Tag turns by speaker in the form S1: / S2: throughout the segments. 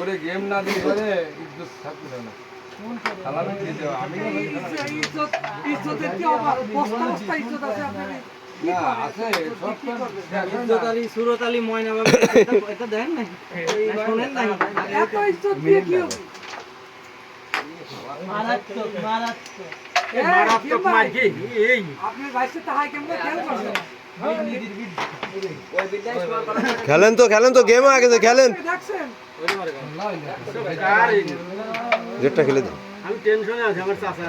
S1: ওরে গেম না দিলে পরে ইজ্জত থাকবে না। সালামি দিয়ে দাও। আমি
S2: ইজ্জতের কি অভাব? বস্তা বস্তা ইজ্জত আছে আপনার।
S1: না আছে সব
S3: ইজ্জত আলী সুরত আলী ময়না বাবা এটা দেন না শুনেন না
S2: এত ইজ্জত দিয়ে কি হবে?
S3: মারাত্মক মারাত্মক
S2: মারাত্মক মার কি এই আপনার ভাইসে তাহাই কেমনে খেল করছেন?
S4: খেলেন তো গেম আগে খেলেন
S2: দেখছেন
S4: জেটটা খেলে দেন
S3: আমি টেনশনে আছি আমার চাচা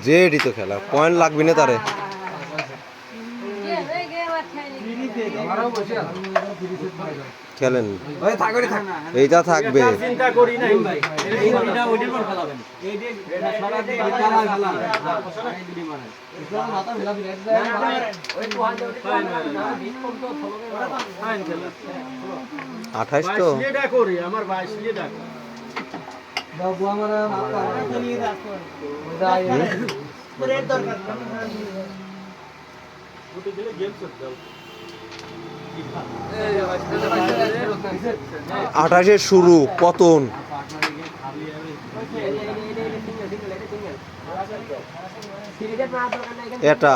S4: জেডই তো খেলা পয়েন্ট লাগবে না তারে
S1: আমারও বসে আছে।
S4: খেলেন
S1: ওই থাকবে থাক।
S4: এইটা থাকবে
S3: চিন্তা করি না ভাই এইটা ওইটার পর খেলাবেন এই যে সারা দিন খেলা খেলা এই দিদি মানে এটা মাথা মেলা দিলে ওই তো হাতে না বিট কম তো ফাইন খেলা
S4: 28 তো
S3: এটা করি আমার 22 এটা বাবু আমার মাথা নিয়ে রাখো ওইটা তোর এর দরকার ওটা দিলে গেম করতে দাও
S4: 28 শুরু পতন এটা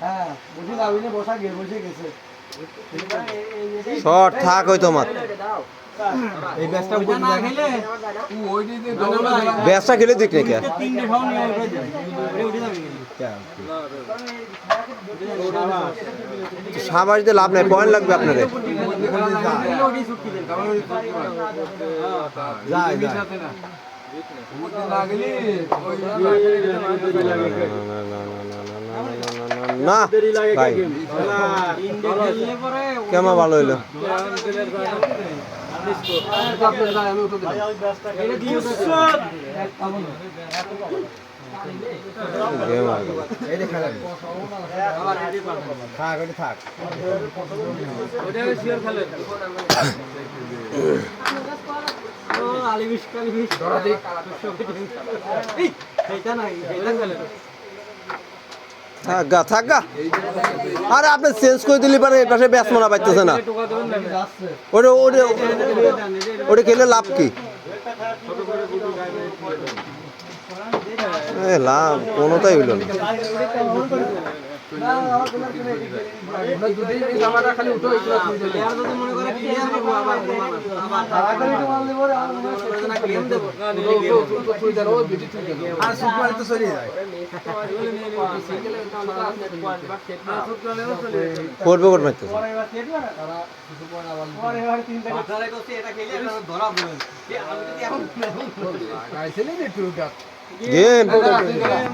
S3: হ্যাঁ বুঝি লাভিনে বসা গে বসে গেছে
S4: শর্ট থাক ওই তোমার
S1: এই ব্যাচটা
S3: ওইটা না খেলে
S1: ওই দিকে দৌড়া
S4: ব্যাচটা খেলে দিক নাকি
S3: তিনটে ফাউল নিয়ে উঠে যায় উঠে যাবে
S4: সাবাসিতে লাভ নাই পয়েন্ট লাগবে আপনারে
S1: যায় যায় না। ওতে না গেলে ওই
S4: না ভাই কেমন ভালো হইলো গেম আর গেল
S1: থাক ওটা থাক।
S4: থাকা আরে আপনি চেঞ্জ করে দিলে পারে এই পাশে ব্যাস মনে পাইতেছে না ওটা ওটা ওটা খেলে লাভ কি লাভ কোনোটাই হইল না
S1: খালি উঠো
S4: করবে কোট মারতেছে
S1: গেম
S4: গেম